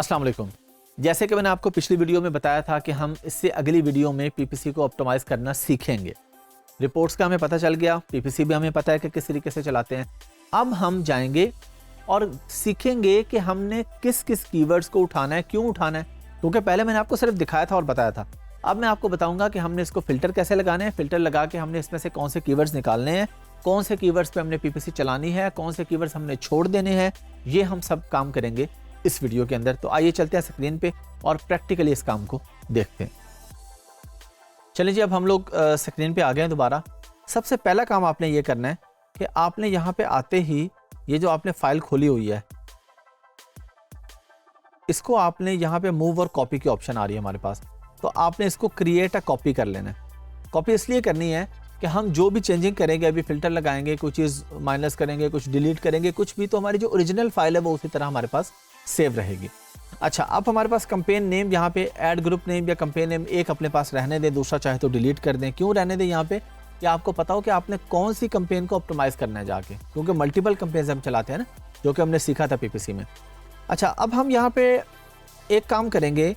अस्सलाम वालेकुम। जैसे कि मैंने आपको पिछली वीडियो में बताया था कि हम इससे अगली वीडियो में पीपीसी को ऑप्टिमाइज़ करना सीखेंगे। रिपोर्ट्स का हमें पता चल गया, पीपीसी भी हमें पता है कि किस तरीके से चलाते हैं। अब हम जाएंगे और सीखेंगे कि हमने किस किस कीवर्ड्स को उठाना है, क्यों उठाना है, क्योंकि पहले मैंने आपको सिर्फ दिखाया था और बताया था। अब मैं आपको बताऊंगा कि हमने इसको फ़िल्टर कैसे लगाना है, फ़िल्टर लगा के हमने इसमें से कौन से कीवर्ड्स निकालने हैं, कौन से कीवर्ड्स पे हमने पीपीसी चलानी है, कौन से कीवर्ड्स हमने छोड़ देने हैं। ये हम सब काम करेंगे इस वीडियो के अंदर। तो आइए चलते हैं स्क्रीन पे और प्रैक्टिकली इस काम को देखते हैं। चलिए जी, अब हम लोग स्क्रीन पे आ गए हैं दोबारा। सबसे पहला काम आपने ये करना है कि आपने यहाँ पे आते ही ये जो आपने फाइल खोली हुई है, इसको आपने यहाँ पे मूव और कॉपी की ऑप्शन आ रही है हमारे पास, तो आपने इसको क्रिएट अ कॉपी कर लेना है। कॉपी इसलिए करनी है कि हम जो भी चेंजिंग करेंगे, अभी फिल्टर लगाएंगे, कुछ चीज़ माइनस करेंगे, कुछ डिलीट करेंगे, कुछ भी, तो हमारी जो ओरिजिनल फाइल है वो उसी तरह हमारे पास सेव रहेगी। अच्छा, अब हमारे पास कंपेन नेम, यहाँ पे ऐड ग्रुप नेम या कंपेन नेम एक अपने पास रहने दें, दूसरा चाहे तो डिलीट कर दें। क्यों रहने दें यहाँ पे, कि आपको पता हो कि आपने कौन सी कंपेन को ऑप्टिमाइज़ करना है जाके, क्योंकि मल्टीपल कंपेन्स हम चलाते हैं ना, जो कि हमने सीखा था पीपीसी में। अच्छा, अब हम यहाँ पे एक काम करेंगे,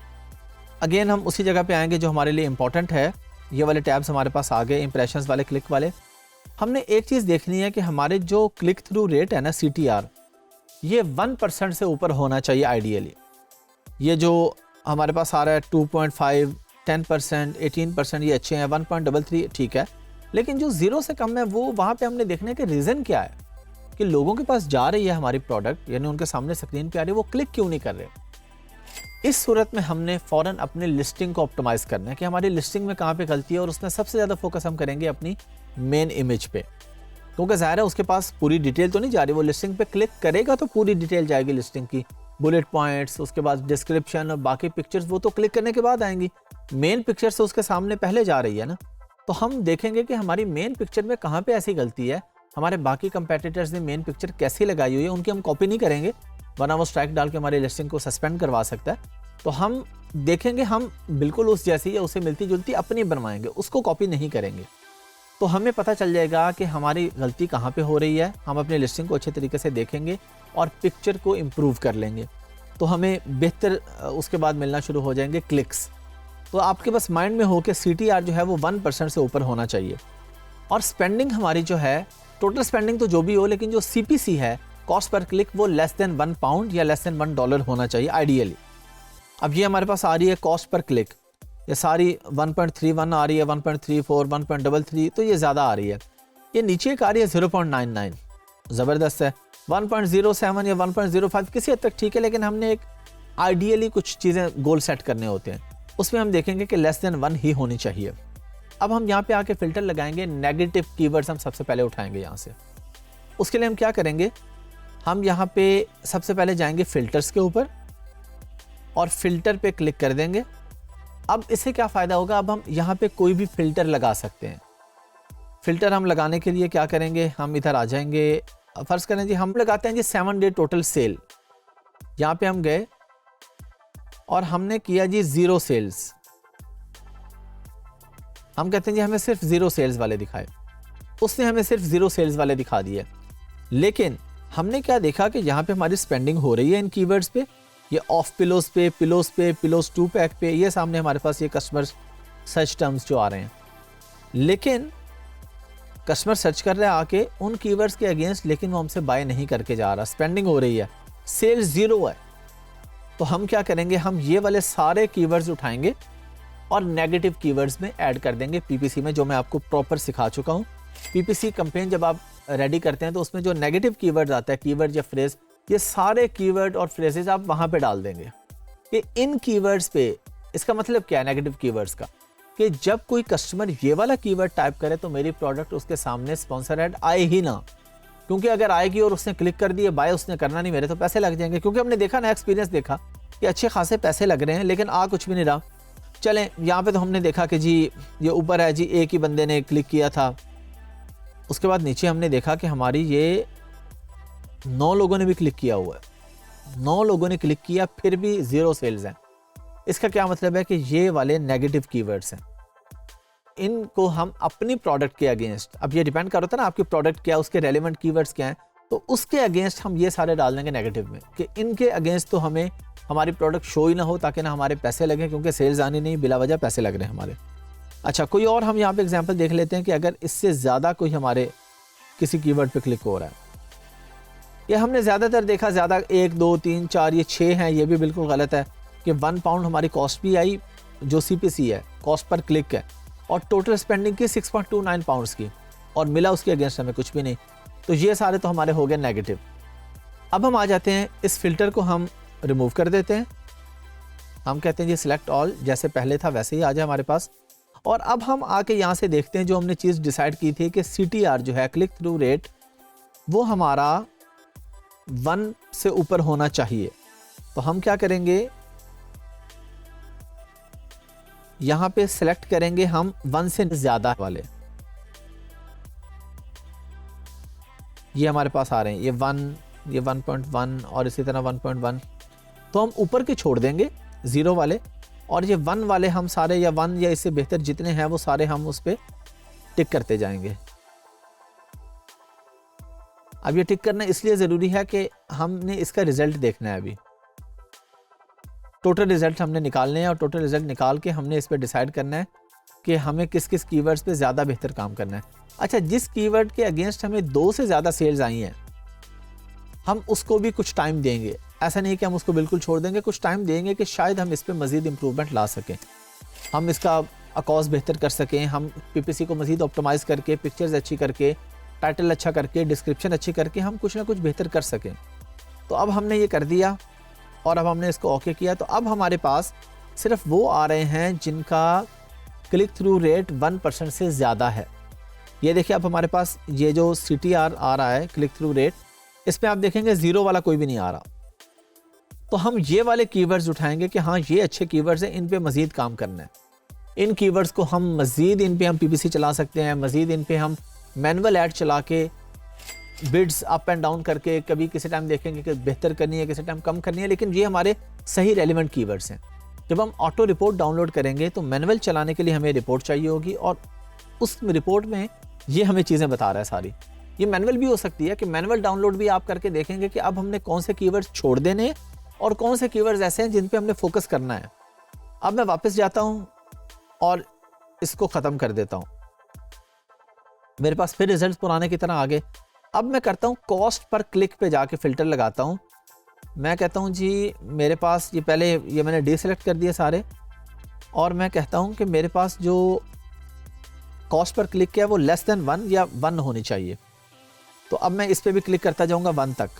अगेन हम उसी जगह पे आएंगे जो हमारे लिए इंपॉर्टेंट है। ये वाले टैब्स हमारे पास आ गए, इंप्रेशंस वाले, क्लिक वाले। हमने एक चीज़ देखनी है कि हमारे जो क्लिक थ्रू रेट है ना, CTR, ये 1% से ऊपर होना चाहिए आइडियली। ये जो हमारे पास आ रहा है 2.5, 10%, 18%, ये अच्छे हैं। 1.33 ठीक है, लेकिन जो 0 से कम है वो वहाँ पे हमने देखना है कि रीज़न क्या है, कि लोगों के पास जा रही है हमारी प्रोडक्ट, यानी उनके सामने स्क्रीन पे आ रही है, वो क्लिक क्यों नहीं कर रहे। इस सूरत में हमने फ़ौरन अपनी लिस्टिंग को ऑप्टिमाइज़ करना है कि हमारी लिस्टिंग में कहाँ पे गलती है, और उसमें सबसे ज़्यादा फोकस हम करेंगे अपनी मेन इमेज पे, क्योंकि ज़ाहिर है उसके पास पूरी डिटेल तो नहीं जा रही। वो लिस्टिंग पे क्लिक करेगा तो पूरी डिटेल जाएगी लिस्टिंग की, बुलेट पॉइंट्स, उसके बाद डिस्क्रिप्शन और बाकी पिक्चर्स, वो तो क्लिक करने के बाद आएंगी। मेन पिक्चर से उसके सामने पहले जा रही है ना, तो हम देखेंगे कि हमारी मेन पिक्चर में कहाँ पे ऐसी गलती है, हमारे बाकी कंपेटिटर्स ने मेन पिक्चर कैसी लगाई हुई है, उनकी हम कॉपी नहीं करेंगे, वरना वो स्ट्राइक डाल के हमारी लिस्टिंग को सस्पेंड करवा सकता है। तो हम देखेंगे, हम बिल्कुल उस जैसी या उससे मिलती जुलती अपनी बनवाएंगे, उसको कॉपी नहीं करेंगे। तो हमें पता चल जाएगा कि हमारी गलती कहाँ पे हो रही है। हम अपनी लिस्टिंग को अच्छे तरीके से देखेंगे और पिक्चर को इम्प्रूव कर लेंगे, तो हमें बेहतर उसके बाद मिलना शुरू हो जाएंगे क्लिक्स। तो आपके बस माइंड में हो कि CTR जो है वो 1% से ऊपर होना चाहिए, और स्पेंडिंग हमारी जो है, टोटल स्पेंडिंग तो जो भी हो, लेकिन जो CPC है, कॉस्ट पर क्लिक, वो लेस देन £1 या लेस देन $1 होना चाहिए आइडियली। अब ये हमारे पास आ रही है कॉस्ट पर क्लिक, ये सारी 1.31 आ रही है, 1.34, 1.33, तो ये ज़्यादा आ रही है। ये नीचे एक आ रही है 0.99, ज़बरदस्त है। 1.07 या 1.05 किसी हद तक ठीक है, लेकिन हमने एक आइडियली कुछ चीज़ें गोल सेट करने होते हैं, उसमें हम देखेंगे कि लेस देन 1 ही होनी चाहिए। अब हम यहाँ पे आके फ़िल्टर लगाएंगे, नेगेटिव कीवर्ड्स हम सबसे पहले उठाएंगे यहाँ से। उसके लिए हम क्या करेंगे, हम यहाँ पे सबसे पहले जाएंगे फ़िल्टर्स के ऊपर और फ़िल्टर पे क्लिक कर देंगे। अब इससे क्या फ़ायदा होगा, अब हम यहाँ पे कोई भी फ़िल्टर लगा सकते हैं। फ़िल्टर हम लगाने के लिए क्या करेंगे, हम इधर आ जाएंगे। फ़र्ज़ करें जी हम लगाते हैं जी 7 डे टोटल सेल। यहाँ पे हम गए और हमने किया जी 0 सेल्स। हम कहते हैं जी हमें सिर्फ 0 सेल्स वाले दिखाए, उसने हमें सिर्फ 0 सेल्स वाले दिखा दिए। लेकिन हमने क्या देखा कि यहाँ पे हमारी स्पेंडिंग हो रही है इन कीवर्ड्स पे, ये ऑफ पिलोज पे, पिलोज 2 पैक पे, ये सामने हमारे पास ये कस्टमर सर्च टर्म्स जो आ रहे हैं। लेकिन कस्टमर सर्च कर रहा है आके उन कीवर्ड्स के अगेंस्ट, लेकिन वो हमसे बाय नहीं करके जा रहा, स्पेंडिंग हो रही है, सेल्स 0 है। तो हम क्या करेंगे, हम ये वाले सारे कीवर्ड्स उठाएंगे और नेगेटिव कीवर्ड्स में ऐड कर देंगे पीपीसी में, जो मैं आपको प्रॉपर सिखा चुका हूँ। पीपीसी कैंपेन जब आप रेडी करते हैं तो उसमें जो नेगेटिव कीवर्ड्स आता है, कीवर्ड या फ्रेज, ये सारे कीवर्ड और फ्रेजेस आप वहाँ पे डाल देंगे कि इन कीवर्ड्स पे। इसका मतलब क्या है नेगेटिव कीवर्ड्स का, कि जब कोई कस्टमर ये वाला कीवर्ड टाइप करे तो मेरी प्रोडक्ट उसके सामने स्पॉन्सर ऐड आए ही ना, क्योंकि अगर आएगी और उसने क्लिक कर दिए, बाय उसने करना नहीं, मेरे तो पैसे लग जाएंगे। क्योंकि हमने देखा ना, एक्सपीरियंस देखा कि अच्छे खासे पैसे लग रहे हैं लेकिन आ कुछ भी नहीं रहा। चलें, यहाँ पे तो हमने देखा कि जी ये ऊपर है जी, एक ही बंदे ने क्लिक किया था। उसके बाद नीचे हमने देखा कि हमारी ये 9 लोगों ने भी क्लिक किया हुआ है, 9 लोगों ने क्लिक किया, फिर भी 0 सेल्स हैं। इसका क्या मतलब है कि ये वाले नेगेटिव कीवर्ड्स हैं, इनको हम अपनी प्रोडक्ट के अगेंस्ट, अब ये डिपेंड करता है ना आपकी प्रोडक्ट क्या है, उसके रेलेवेंट कीवर्ड्स क्या हैं, तो उसके अगेंस्ट हम ये सारे डाल देंगे नेगेटिव में, कि इनके अगेंस्ट तो हमें हमारी प्रोडक्ट शो ही ना हो, ताकि ना हमारे पैसे लगे, क्योंकि सेल्स आनी नहीं, बिला वजह पैसे लग रहे हैं हमारे। अच्छा, कोई और हम यहाँ पे एग्जांपल देख लेते हैं कि अगर इससे ज़्यादा कोई हमारे किसी कीवर्ड पे क्लिक हो रहा है। ये हमने ज़्यादातर देखा, ज़्यादा 1 2 3 4 ये 6 हैं, ये भी बिल्कुल गलत है कि 1 पाउंड हमारी कॉस्ट भी आई, जो CPC है, कॉस्ट पर क्लिक है, और टोटल स्पेंडिंग की 6.29 पाउंड्स की, और मिला उसके अगेंस्ट हमें कुछ भी नहीं। तो ये सारे तो हमारे हो गए नेगेटिव। अब हम आ जाते हैं, इस फिल्टर को हम रिमूव कर देते हैं। हम कहते हैं जी सिलेक्ट ऑल, जैसे पहले था वैसे ही आ जाए हमारे पास। और अब हम आके यहाँ से देखते हैं, जो हमने चीज़ डिसाइड की थी कि CTR जो है, क्लिक थ्रू रेट, वो हमारा 1 से ऊपर होना चाहिए। तो हम क्या करेंगे, यहाँ पे सिलेक्ट करेंगे हम 1 से ज़्यादा वाले, ये हमारे पास आ रहे हैं, ये 1, ये 1.1 और इसी तरह 1.1। तो हम ऊपर के छोड़ देंगे 0 वाले, और ये 1 वाले हम सारे, या 1 या इससे बेहतर जितने हैं वो सारे हम उस पर टिक करते जाएंगे। अब ये टिक करना इसलिए ज़रूरी है कि हमने इसका रिजल्ट देखना है। अभी टोटल रिजल्ट हमने निकालने हैं, और टोटल रिजल्ट निकाल के हमने इस पर डिसाइड करना है कि हमें किस किस कीवर्ड्स पे ज़्यादा बेहतर काम करना है। अच्छा, जिस कीवर्ड के अगेंस्ट हमें 2 से ज़्यादा सेल्स आई हैं, हम उसको भी कुछ टाइम देंगे। ऐसा नहीं कि हम उसको बिल्कुल छोड़ देंगे, कुछ टाइम देंगे कि शायद हम इस पर मज़ीद इम्प्रूवमेंट ला सकें, हम इसका अकॉस बेहतर कर सकें, हम PPC को मज़ीद ऑप्टिमाइज़ करके, पिक्चर्स अच्छी करके, टाइटल अच्छा करके, डिस्क्रिप्शन अच्छी करके हम कुछ ना कुछ बेहतर कर सकें। तो अब हमने ये कर दिया, और अब हमने इसको ओके किया। तो अब हमारे पास सिर्फ वो आ रहे हैं जिनका क्लिक थ्रू रेट 1% से ज़्यादा है। ये देखिए, अब हमारे पास ये जो CTR आ रहा है, क्लिक थ्रू रेट, इसमें आप देखेंगे 0 वाला कोई भी नहीं आ रहा। तो हम ये वाले कीवर्ड्स उठाएंगे कि हाँ, ये अच्छे कीवर्ड्स हैं, इन पे मज़ीद काम करना है। इन कीवर्ड्स को हम मज़ीद, इन पे हम PPC चला सकते हैं, मज़ीद इन पे हम मैनुअल ऐड चला के, बिड्स अप एंड डाउन करके, कभी किसी टाइम देखेंगे कि बेहतर करनी है, किसी टाइम कम करनी है, लेकिन ये हमारे सही रेलिवेंट कीवर्ड्स हैं। जब हम ऑटो रिपोर्ट डाउनलोड करेंगे तो मैनुअल चलाने के लिए हमें रिपोर्ट चाहिए होगी, और उस रिपोर्ट में ये हमें चीज़ें बता रहा है सारी। ये मैनुअल भी हो सकती है कि मैनुअल डाउनलोड भी आप करके देखेंगे कि अब हमने कौन से कीवर्ड्स छोड़ देने हैं और कौन से कीवर्ड्स ऐसे हैं जिन पे हमने फोकस करना है। अब मैं वापस जाता हूँ और इसको ख़त्म कर देता हूँ। मेरे पास फिर रिजल्ट्स पुराने की तरह आ गए। अब मैं करता हूँ कॉस्ट पर क्लिक पे जाके फ़िल्टर लगाता हूँ। मैं कहता हूँ जी मेरे पास ये पहले ये मैंने डीसेलेक्ट कर दिए सारे, और मैं कहता हूँ कि मेरे पास जो कॉस्ट पर क्लिक किया वो लेस देन 1 या 1 होनी चाहिए। तो अब मैं इस पे भी क्लिक करता जाऊँगा 1 तक।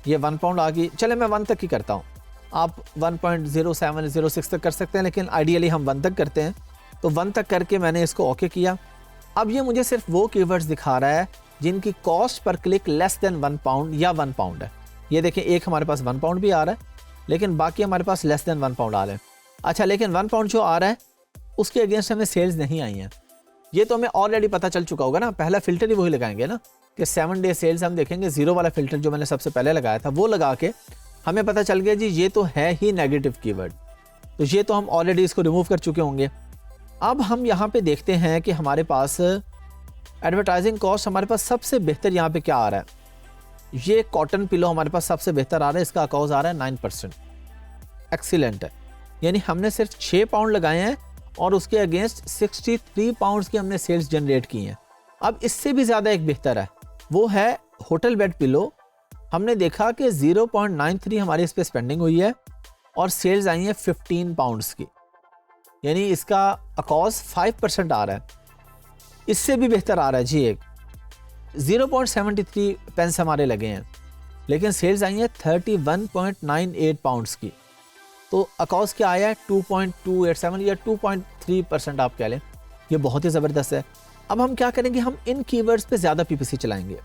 ये 1 पाउंड आ गई। चले मैं 1 तक ही करता हूँ, आप 1.0706 तक कर सकते हैं, लेकिन आइडियली हम 1 तक करते हैं। तो 1 तक करके मैंने इसको ओके किया। अब ये मुझे सिर्फ वो कीवर्ड्स दिखा रहा है जिनकी cost per click less than 1 pound या 1 पाउंड है। ये देखिए, एक हमारे पास 1 पाउंड भी आ रहा है, लेकिन बाकी हमारे पास लेस देन 1 पाउंड आ रहे हैं। अच्छा, लेकिन 1 पाउंड जो आ रहा है उसके अगेंस्ट हमें सेल्स नहीं आई हैं। ये तो हमें ऑलरेडी पता चल चुका होगा ना, पहला फिल्टर ही वही लगाएंगे ना कि 7 डे सेल्स। हम देखेंगे 0 वाला फिल्टर जो मैंने सबसे पहले लगाया था वो लगा के हमें पता चल गया जी ये तो है ही नेगेटिव कीवर्ड, तो ये तो हम ऑलरेडी इसको रिमूव कर चुके होंगे। अब हम यहाँ पे देखते हैं कि हमारे पास एडवर्टाइजिंग कॉस्ट हमारे पास सबसे बेहतर यहाँ पे क्या आ रहा है। ये कॉटन पिलो हमारे पास सबसे बेहतर आ रहा है, इसका कॉस्ट आ रहा है 9%। एक्सीलेंट है, यानी हमने सिर्फ 6 पाउंड लगाए हैं और उसके अगेंस्ट 63 पाउंड्स की हमने सेल्स जनरेट की हैं। अब इससे भी ज़्यादा एक बेहतर है, वो है होटल बेड पिलो। हमने देखा कि 0.93 हमारी इस पर स्पेंडिंग हुई है और सेल्स आई हैं 15 पाउंड्स की, यानी इसका कॉस्ट 5% आ रहा है। इससे भी बेहतर आ रहा है जी, एक 0.73 पेंस हमारे लगे हैं, लेकिन सेल्स आई हैं 31.98 पाउंड्स की। तो अकॉस्ट क्या आया है 2.287 या 2.3% आप कह लें। ये बहुत ही ज़बरदस्त है। अब हम क्या करेंगे, हम इन कीवर्ड्स पे ज़्यादा PPC चलाएंगे।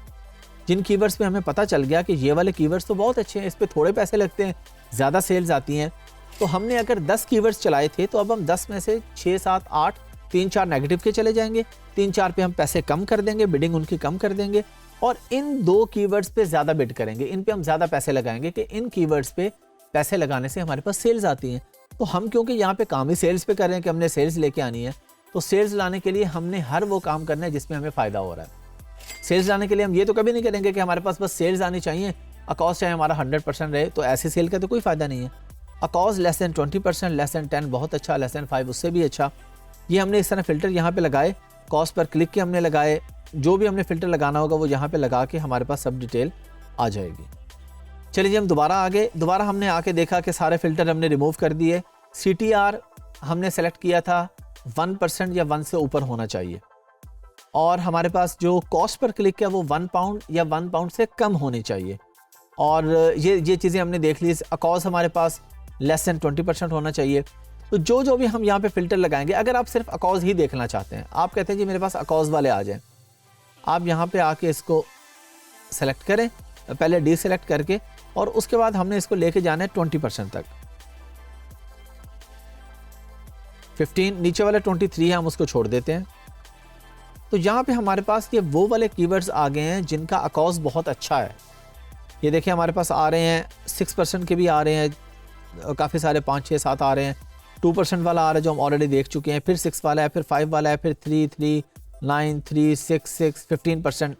जिन कीवर्ड्स पे हमें पता चल गया कि ये वाले कीवर्ड्स तो बहुत अच्छे हैं, इस पे थोड़े पैसे लगते हैं, ज़्यादा सेल्स आती हैं। तो हमने अगर 10 कीवर्ड्स चलाए थे तो अब हम 10 में से 6, 7, 8, 3-4 नेगेटिव के चले जाएंगे, 3-4 पे हम पैसे कम कर देंगे, बिडिंग उनकी कम कर देंगे, और इन 2 कीवर्ड्स पे ज़्यादा बिड करेंगे। इन पे हम ज़्यादा पैसे लगाएंगे कि इन कीवर्ड्स पे पैसे लगाने से हमारे पास सेल्स आती हैं। तो हम क्योंकि यहाँ पे काम ही सेल्स पे कर रहे हैं कि हमने सेल्स लेके आनी है, तो सेल्स लाने के लिए हमने हर वो काम करना है जिसमें हमें फ़ायदा हो रहा है। सेल्स लाने के लिए हम ये तो कभी नहीं करेंगे कि हमारे पास बस सेल्स आनी चाहिए, अकॉस चाहे हमारा 100% रहे, तो ऐसे सेल का तो कोई फ़ायदा नहीं है। अकॉस लेस दैन 20%, लेस दैन 10 बहुत अच्छा, लेस दैन 5 उससे भी अच्छा। ये हमने इस तरह फ़िल्टर यहाँ पे लगाए, कॉस्ट पर क्लिक के हमने लगाए, जो भी हमने फ़िल्टर लगाना होगा वो यहाँ पे लगा के हमारे पास सब डिटेल आ जाएगी। चलिए जी हम दोबारा आगे, दोबारा हमने आके देखा कि सारे फ़िल्टर हमने रिमूव कर दिए। CTR हमने सेलेक्ट किया था 1% या 1 से ऊपर होना चाहिए, और हमारे पास जो कॉस्ट पर क्लिक किया वो 1 पाउंड या 1 पाउंड से कम होनी चाहिए। और ये चीज़ें हमने देख ली। अकॉस हमारे पास लेस दैन 20% होना चाहिए। तो जो भी हम यहाँ पे फ़िल्टर लगाएंगे, अगर आप सिर्फ अकॉस ही देखना चाहते हैं, आप कहते हैं जी मेरे पास अकॉस वाले आ जाएं, आप यहाँ पे आके इसको सेलेक्ट करें, पहले डीसेलेक्ट करके, और उसके बाद हमने इसको लेके जाना है 20% तक। 15 नीचे वाला 23 है, हम उसको छोड़ देते हैं। तो यहाँ पे हमारे पास ये वो वाले कीवर्ड्स आ गए हैं जिनका अकॉस बहुत अच्छा है। ये देखिए हमारे पास आ रहे हैं 6% के भी आ रहे हैं, काफ़ी सारे 5, 6, 7 आ रहे हैं। 2% वाला आ रहा है जो हम ऑलरेडी देख चुके हैं, फिर 6 वाला है, फिर 5 वाला है, फिर 3, 3, 9, 3, 6, 15%।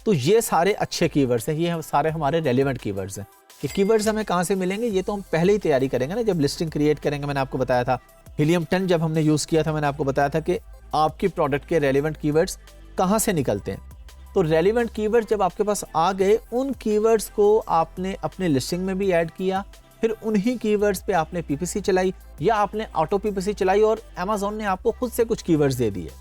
तो ये सारे अच्छे कीवर्ड्स हैं, ये सारे हमारे रेलिवेंट कीवर्ड्स हैं। ये कीवर्ड्स हमें कहाँ से मिलेंगे, ये तो हम पहले ही तैयारी करेंगे ना, जब लिस्टिंग क्रिएट करेंगे। मैंने आपको बताया था हीलियम 10 जब हमने यूज़ किया था, मैंने आपको बताया था कि आपकी प्रोडक्ट के रेलिवेंट कीवर्ड्स कहाँ से निकलते हैं। तो रेलिवेंट कीवर्ड्स जब आपके पास आ गए, उन कीवर्ड्स को आपने अपने लिस्टिंग में भी ऐड किया, फिर उन्हीं कीवर्ड्स पे आपने PPC चलाई या आपने ऑटो PPC चलाई, और अमेज़ॉन ने आपको खुद से कुछ कीवर्ड्स दे दिए।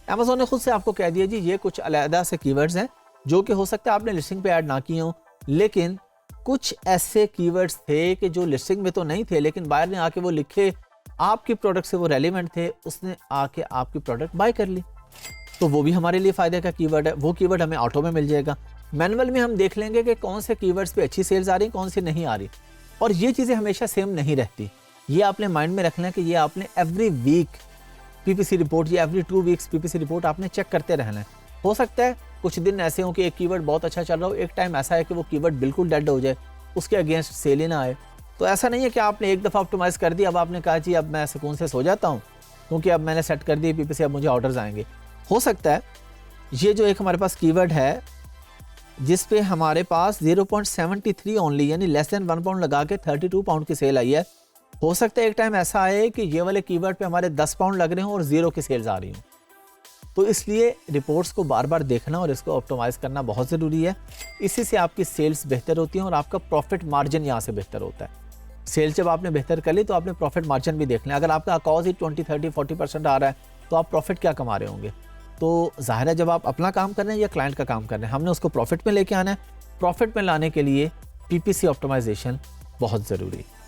अमेज़ॉन ने खुद से आपको कह दिया जी ये कुछ अलग से कीवर्ड्स हैं जो कि हो सकता है आपने लिस्टिंग पे ऐड ना किए हों, लेकिन कुछ ऐसे कीवर्ड्स थे कि जो लिस्टिंग में तो नहीं थे, लेकिन बायर ने आके वो लिखे, आपकी प्रोडक्ट से वो रेलिवेंट थे, उसने आके आपकी प्रोडक्ट बाय कर ली। तो वो भी हमारे लिए फ़ायदे का कीवर्ड है। वो कीवर्ड हमें ऑटो में मिल जाएगा। मैनुअल में हम देख लेंगे कि कौन से कीवर्ड्स पे अच्छी सेल्स आ रही, कौन सी नहीं आ रही, और ये चीज़ें हमेशा सेम नहीं रहती। ये आपने माइंड में रखना है कि ये आपने एवरी वीक PPC रिपोर्ट या एवरी 2 वीक्स PPC रिपोर्ट आपने चेक करते रहना है। हो सकता है कुछ दिन ऐसे हो कि एक कीवर्ड बहुत अच्छा चल रहा हो, एक टाइम ऐसा है कि वो कीवर्ड बिल्कुल डेड हो जाए, उसके अगेंस्ट सेल ही ना आए। तो ऐसा नहीं है कि आपने एक दफ़ा ऑप्टिमाइज़ कर दिया, अब आपने कहा जी अब मैं सुकून से सो जाता हूँ क्योंकि अब मैंने सेट कर दी PPC, अब मुझे ऑर्डर्स आएंगे। हो सकता है ये जो एक हमारे पास कीवर्ड है जिस पे हमारे पास 0.73 ओनली यानी लेस दैन 1 पाउंड लगा के 32 पाउंड की सेल आई है, हो सकता है एक टाइम ऐसा आए कि ये वाले कीवर्ड पे हमारे 10 पाउंड लग रहे हों और 0 की सेल्स आ रही हों। तो इसलिए रिपोर्ट्स को बार बार देखना और इसको ऑप्टिमाइज़ करना बहुत ज़रूरी है। इसी से आपकी सेल्स बेहतर होती हैं और आपका प्रॉफिट मार्जिन यहाँ से बेहतर होता है। सेल जब आपने बेहतर कर ली तो आपने प्रॉफिट मार्जिन भी देखना है। अगर आपका अकाउंट ही 20, 30, 40% आ रहा है तो आप प्रॉफिट क्या कमा रहे होंगे। तो ज़ाहिर है जब आप अपना काम कर रहे हैं या क्लाइंट का काम कर रहे हैं, हमने उसको प्रॉफिट में लेके आना है। प्रॉफिट में लाने के लिए PPC ऑप्टिमाइजेशन बहुत ज़रूरी है।